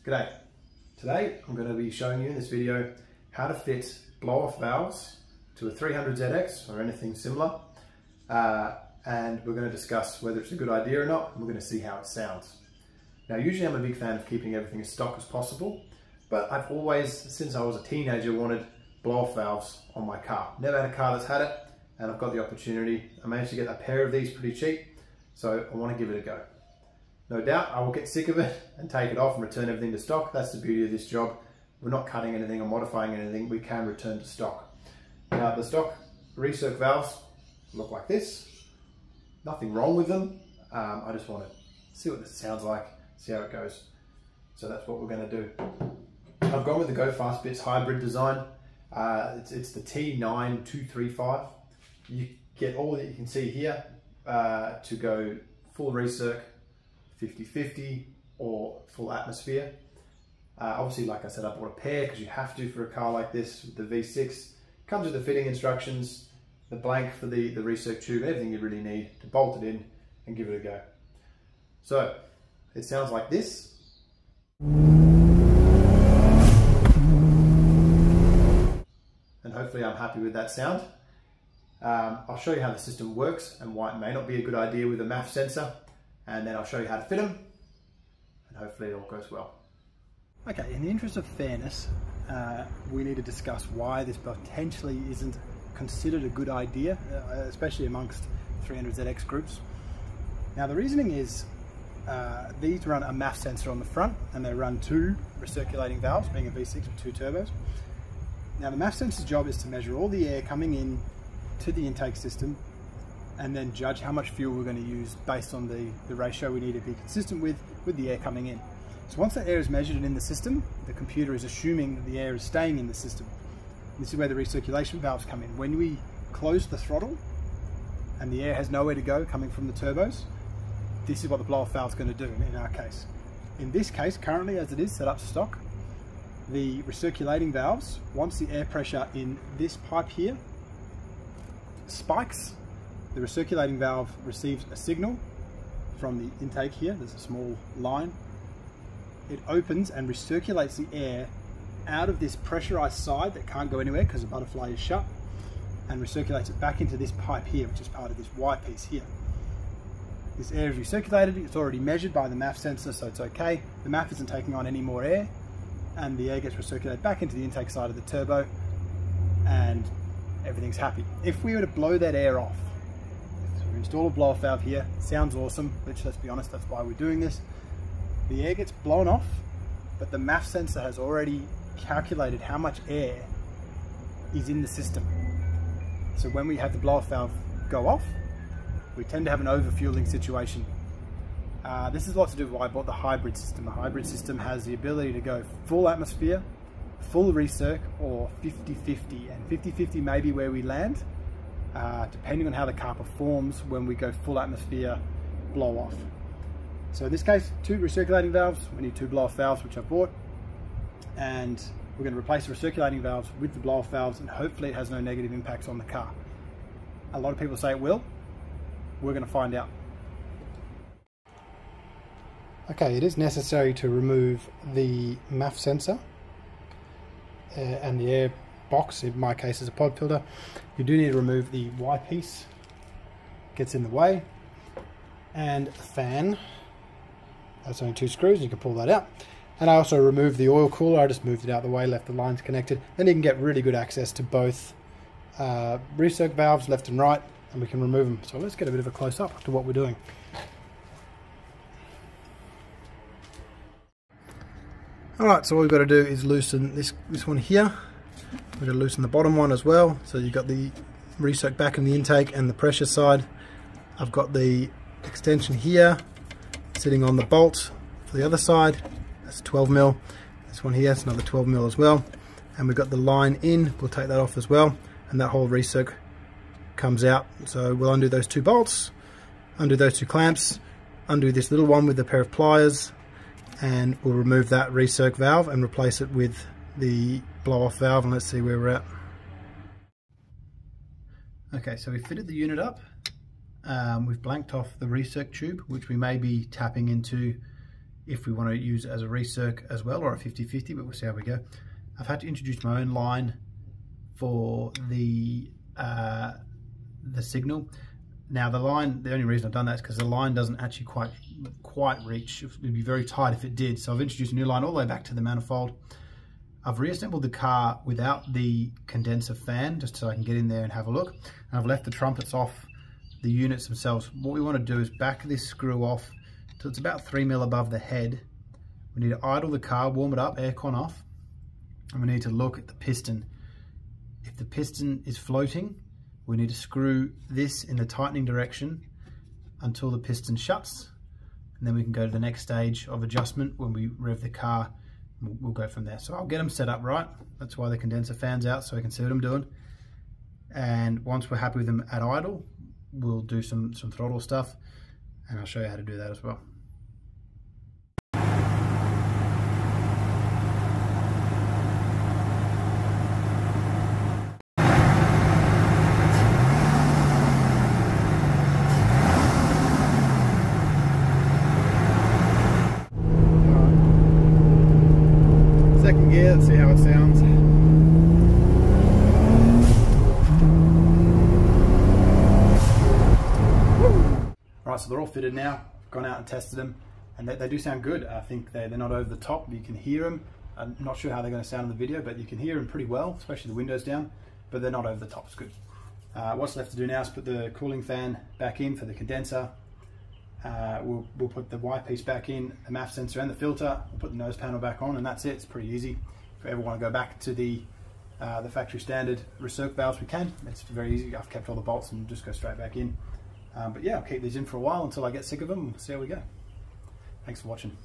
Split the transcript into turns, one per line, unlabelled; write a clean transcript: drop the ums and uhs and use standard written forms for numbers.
G'day. Today I'm going to be showing you in this video how to fit blow-off valves to a 300ZX or anything similar, and we're going to discuss whether it's a good idea or not, and we're going to see how it sounds. Now usually I'm a big fan of keeping everything as stock as possible, but I've always, since I was a teenager, wanted blow-off valves on my car. Never had a car that's had it, and I've got the opportunity. I managed to get a pair of these pretty cheap, so I want to give it a go. No doubt I will get sick of it and take it off and return everything to stock. That's the beauty of this job. We're not cutting anything or modifying anything. We can return to stock. Now the stock recirc valves look like this. Nothing wrong with them. I just want to see what this sounds like, see how it goes. So that's what we're going to do. I've gone with the Go Fast Bits Hybrid design. It's the T9235. You get all that you can see here to go full recirc, 50/50 or full atmosphere. Obviously, like I said, I bought a pair because you have to for a car like this with the V6. Comes with the fitting instructions, the blank for the recirc tube, everything you really need to bolt it in and give it a go. So it sounds like this. And hopefully I'm happy with that sound. I'll show you how the system works and why it may not be a good idea with a MAF sensor. And then I'll show you how to fit them, and hopefully it all goes well. Okay, in the interest of fairness, we need to discuss why this potentially isn't considered a good idea, especially amongst 300ZX groups. Now the reasoning is, these run a MAF sensor on the front, and they run two recirculating valves, being a V6 with two turbos. Now the MAF sensor's job is to measure all the air coming in to the intake system, and then judge how much fuel we're going to use based on the ratio we need to be consistent with the air coming in. So once that air is measured in the system, the computer is assuming that the air is staying in the system. This is where the recirculation valves come in. When we close the throttle and the air has nowhere to go coming from the turbos, this is what the blow-off valve is going to do in our case. In this case, currently as it is set up to stock, the recirculating valves, once the air pressure in this pipe here spikes, the recirculating valve receives a signal from the intake here. There's a small line. It opens and recirculates the air out of this pressurized side that can't go anywhere because the butterfly is shut, and recirculates it back into this pipe here, which is part of this Y piece here. This air is recirculated. It's already measured by the MAF sensor, so it's okay. The MAF isn't taking on any more air, and the air gets recirculated back into the intake side of the turbo, and everything's happy. If we were to blow that air off, we install a blow-off valve here, sounds awesome, which, let's be honest, that's why we're doing this. The air gets blown off, but the MAF sensor has already calculated how much air is in the system. So when we have the blow-off valve go off, we tend to have an overfueling situation. This is a lot to do with why I bought the hybrid system. The hybrid system has the ability to go full atmosphere, full recirc, or 50/50, and 50/50 may be where we land, depending on how the car performs when we go full atmosphere blow off. So in this case, two recirculating valves, we need two blow off valves, which I bought, and we're going to replace the recirculating valves with the blow off valves, and hopefully it has no negative impacts on the car. A lot of people say it will. We're going to find out. Okay, it is necessary to remove the MAF sensor and the air box. In my case is a pod filter. You do need to remove the Y piece, gets in the way, and the fan. That's only two screws, you can pull that out. And I also removed the oil cooler. I just moved it out of the way, left the lines connected. Then you can get really good access to both recirc valves left and right, and we can remove them. So let's get a bit of a close up to what we're doing. Alright, so all we've got to do is loosen this one here. We're going to loosen the bottom one as well. So you've got the recirc back in the intake and the pressure side. I've got the extension here sitting on the bolt for the other side. That's 12mm. This one here is another 12mm as well. And we've got the line in. We'll take that off as well. And that whole recirc comes out. So we'll undo those two bolts, undo those two clamps, undo this little one with a pair of pliers, and we'll remove that recirc valve and replace it with the blow-off valve, and let's see where we're at. Okay, so we fitted the unit up. We've blanked off the recirc tube, which we may be tapping into if we want to use it as a recirc as well, or a 50-50, but we'll see how we go. I've had to introduce my own line for the signal. Now the only reason I've done that is because the line doesn't actually quite reach. It would be very tight if it did. So I've introduced a new line all the way back to the manifold. I've reassembled the car without the condenser fan, just so I can get in there and have a look. And I've left the trumpets off the units themselves. What we want to do is back this screw off till it's about 3 mil above the head. We need to idle the car, warm it up, aircon off, and we need to look at the piston. If the piston is floating, we need to screw this in the tightening direction until the piston shuts, and then we can go to the next stage of adjustment when we rev the car. We'll go from there. So I'll get them set up right. That's why the condenser fan's out, so we can see what I'm doing. And once we're happy with them at idle, we'll do some throttle stuff, and I'll show you how to do that as well. Second gear, let's see how it sounds. Right, so they're all fitted now. I've gone out and tested them, and they do sound good. I think they're not over the top. You can hear them. I'm not sure how they're going to sound in the video, but you can hear them pretty well, especially the windows down, but they're not over the top. It's good. What's left to do now is put the cooling fan back in for the condenser. We'll put the Y piece back in, the MAF sensor and the filter. We'll put the nose panel back on, and that's it. It's pretty easy. If we ever want to go back to the factory standard recirc valves, we can. It's very easy. I've kept all the bolts and just go straight back in. But yeah, I'll keep these in for a while until I get sick of them and see how we go. Thanks for watching.